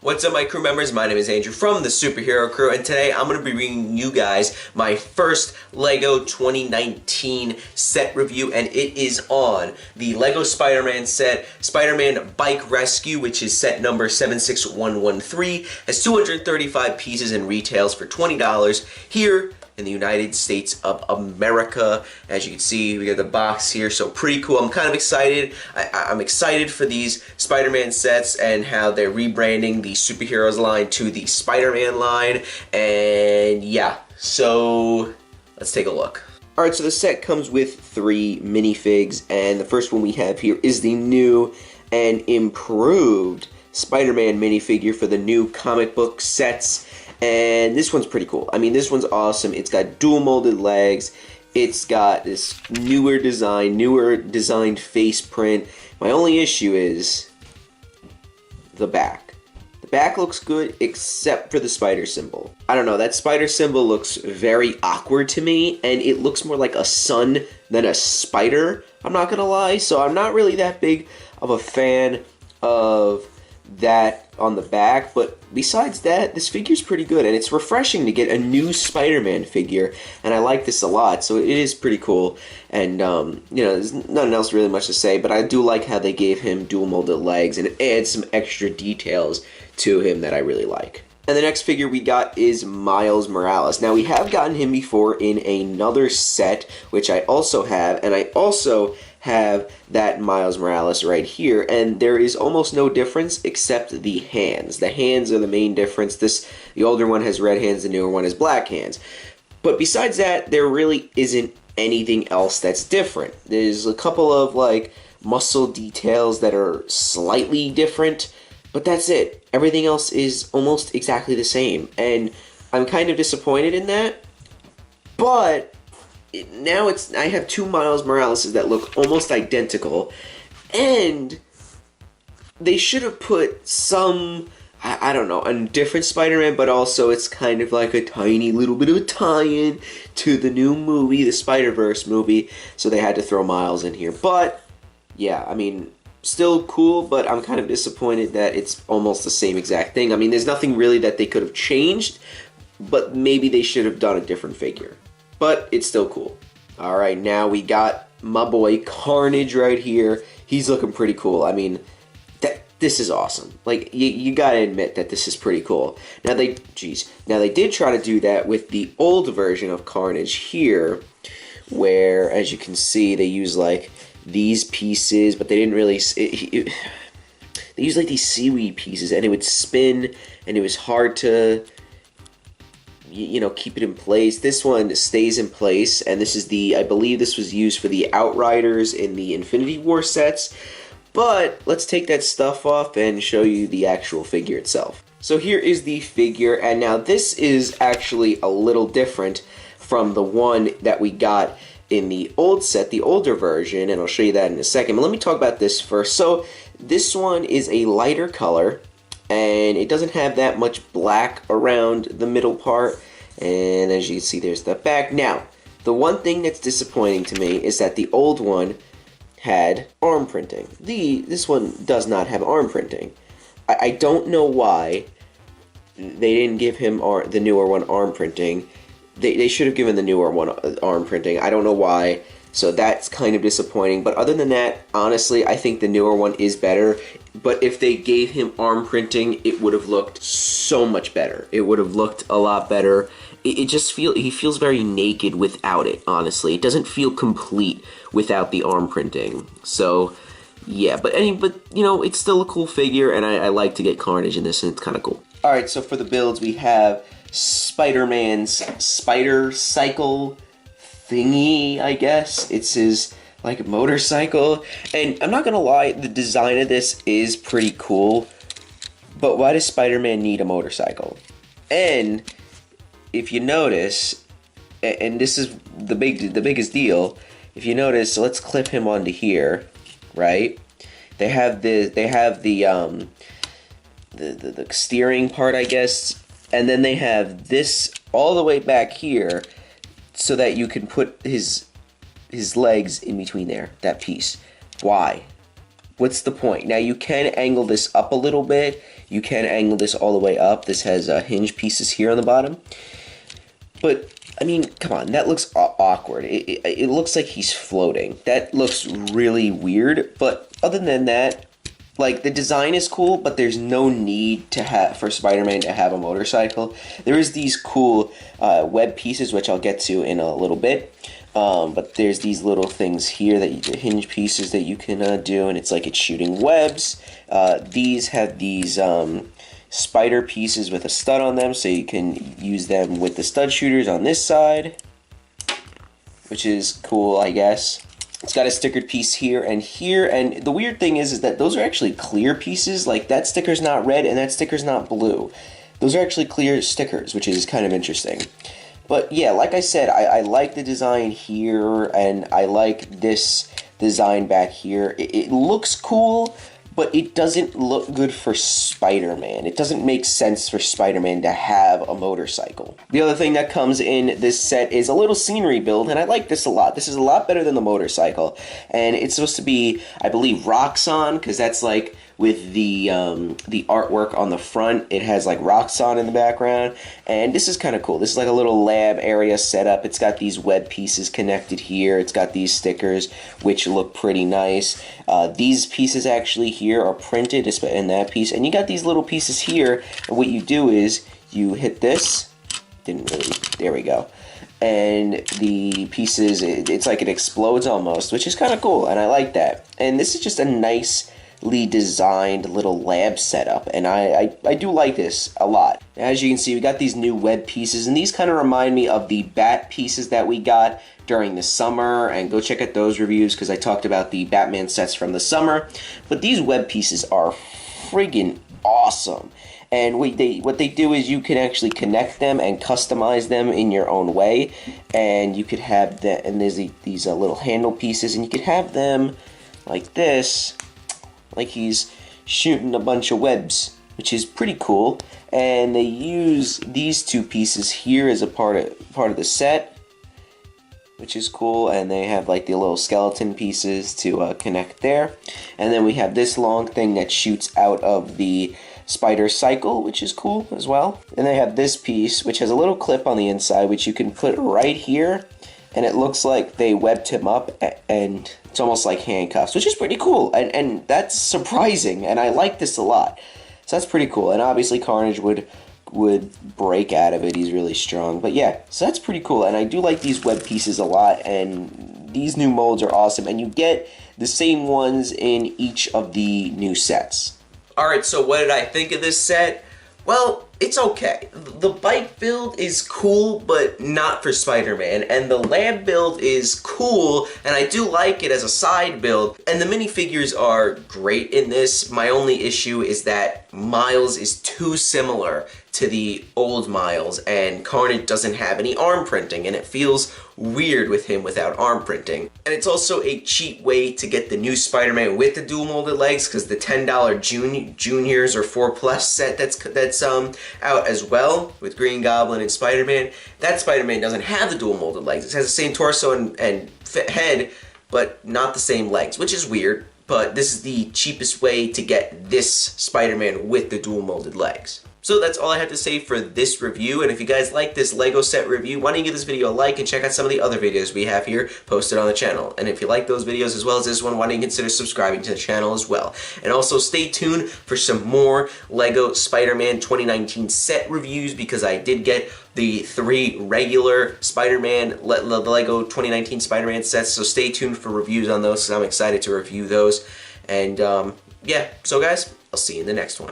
What's up, my crew members? My name is Andrew from the Superhero Crew, and today I'm going to be bringing you guys my first LEGO 2019 set review, and it is on the LEGO Spider-Man set, Spider-Man Bike Rescue, which is set number 76113, has 235 pieces and retails for $20 here in the United States of America. As you can see, we got the box here, so pretty cool. I'm kind of excited. I'm excited for these Spider-Man sets and how they're rebranding the superheroes line to the Spider-Man line. And yeah, so let's take a look. Alright, so the set comes with 3 minifigs, and the first one we have here is the new and improved Spider-Man minifigure for the new comic book sets. And this one's pretty cool. I mean, this one's awesome. It's got dual molded legs. It's got this newer designed face print. My only issue is the back. The back looks good except for the spider symbol. I don't know, that spider symbol looks very awkward to me, and it looks more like a sun than a spider, I'm not gonna lie. So I'm not really that big of a fan of that on the back, but besides that, this figure's pretty good, and it's refreshing to get a new Spider-Man figure, and I like this a lot, so it is pretty cool. And you know, there's nothing else really much to say, but I do like how they gave him dual molded legs, and it adds some extra details to him that I really like. And the next figure we got is Miles Morales. Now, we have gotten him before in another set, which I also have, and I also have that Miles Morales right here, and there is almost no difference except the hands. The hands are the main difference. The older one has red hands, the newer one has black hands. But besides that, there really isn't anything else that's different. There's a couple of like muscle details that are slightly different, but that's it. Everything else is almost exactly the same, and I'm kind of disappointed in that. But now I have 2 Miles Morales that look almost identical, and they should have put some, I don't know, a different Spider-Man, but also it's kind of like a tiny little bit of a tie-in to the new movie, the Spider-Verse movie, so they had to throw Miles in here. But yeah, I mean, still cool, but I'm kind of disappointed that it's almost the same exact thing. I mean, there's nothing really that they could have changed, but maybe they should have done a different figure. But it's still cool. Alright, now we got my boy Carnage right here. He's looking pretty cool. I mean, this is awesome. Like, you gotta admit that this is pretty cool. Now they did try to do that with the old version of Carnage here, where, as you can see, they use like these pieces, but they didn't really. They used like these seaweed pieces, and it would spin, and it was hard to, you know, keep it in place. This one stays in place, and this is I believe this was used for the Outriders in the Infinity War sets. But let's take that stuff off and show you the actual figure itself. So here is the figure, and now this is actually a little different from the one that we got in the old set, the older version, and I'll show you that in a second. But let me talk about this first. So this one is a lighter color, and it doesn't have that much black around the middle part, and as you can see, there's the back. Now, the one thing that's disappointing to me is that the old one had arm printing. This one does not have arm printing. I don't know why they didn't give him the newer one arm printing. They should have given the newer one arm printing. I don't know why. So that's kind of disappointing. But other than that, honestly, I think the newer one is better. But if they gave him arm printing, it would have looked so much better. It would have looked a lot better. He feels very naked without it, honestly. It doesn't feel complete without the arm printing. So, yeah. But you know, it's still a cool figure, and I like to get Carnage in this, and it's kind of cool. Alright, so for the builds, we have Spider-Man's spider cycle thingy, I guess. It's his like motorcycle, and I'm not gonna lie, the design of this is pretty cool, but why does Spider-Man need a motorcycle? And if you notice, and this is the biggest deal, if you notice, so let's clip him onto here, right? They have the steering part, I guess, and then they have this all the way back here so that you can put his legs in between there, that piece. Why? What's the point? Now, you can angle this up a little bit. You can angle this all the way up. This has hinge pieces here on the bottom. But, I mean, come on, that looks awkward. It looks like he's floating. That looks really weird, but other than that, like, the design is cool, but there's no need to have for Spider-Man to have a motorcycle. There is these cool web pieces, which I'll get to in a little bit. But there's these little things here, the hinge pieces that you can do, and it's like it's shooting webs. These have these spider pieces with a stud on them, so you can use them with the stud shooters on this side, which is cool, I guess. It's got a stickered piece here, and the weird thing is that those are actually clear pieces. Like, that sticker's not red and that sticker's not blue. Those are actually clear stickers, which is kind of interesting. But yeah, like I said, I like the design here, and I like this design back here. It looks cool, but it doesn't look good for Spider-Man. It doesn't make sense for Spider-Man to have a motorcycle. The other thing that comes in this set is a little scenery build, and I like this a lot. This is a lot better than the motorcycle, and it's supposed to be, I believe, Roxxon, because that's like with the artwork on the front. It has like Roxxon in the background, and this is kind of cool. This is like a little lab area set up. It's got these web pieces connected here. It's got these stickers, which look pretty nice. These pieces actually here are printed in that piece, and you got these little pieces here, and what you do is you hit this. Didn't really, there we go. And the pieces, it's like it explodes almost, which is kind of cool, and I like that. And this is just a nicely designed little lab setup, and I do like this a lot. As you can see, we got these new web pieces, and these kind of remind me of the bat pieces that we got during the summer, and go check out those reviews because I talked about the Batman sets from the summer. But these web pieces are friggin' awesome. And what they do is you can actually connect them and customize them in your own way, and you could have that. And there's these little handle pieces, and you could have them like this, like he's shooting a bunch of webs, which is pretty cool. And they use these two pieces here as a part of the set, which is cool. And they have like the little skeleton pieces to connect there. And then we have this long thing that shoots out of the spider cycle, which is cool as well. And they have this piece, which has a little clip on the inside, which you can put right here, and it looks like they webbed him up, and it's almost like handcuffs, which is pretty cool, and that's surprising, and I like this a lot. So that's pretty cool, and obviously Carnage would break out of it. He's really strong, but yeah, so that's pretty cool, and I do like these web pieces a lot, and these new molds are awesome, and you get the same ones in each of the new sets. Alright, so what did I think of this set? Well, it's okay. The bike build is cool, but not for Spider-Man, and the lab build is cool, and I do like it as a side build, and the minifigures are great in this. My only issue is that Miles is too similar to the old Miles, and Carnage doesn't have any arm printing, and it feels weird with him without arm printing. And it's also a cheap way to get the new Spider-Man with the dual molded legs, because the $10 Juniors or 4+ set that's out as well with Green Goblin and Spider-Man, that Spider-Man doesn't have the dual molded legs. It has the same torso and head, but not the same legs, which is weird. But this is the cheapest way to get this Spider-Man with the dual molded legs. So that's all I have to say for this review, and if you guys like this LEGO set review, why don't you give this video a like and check out some of the other videos we have here posted on the channel. And if you like those videos as well as this one, why don't you consider subscribing to the channel as well. And also stay tuned for some more LEGO Spider-Man 2019 set reviews, because I did get the 3 regular Spider-Man, the LEGO 2019 Spider-Man sets, so stay tuned for reviews on those, because I'm excited to review those. And yeah, so guys, I'll see you in the next one.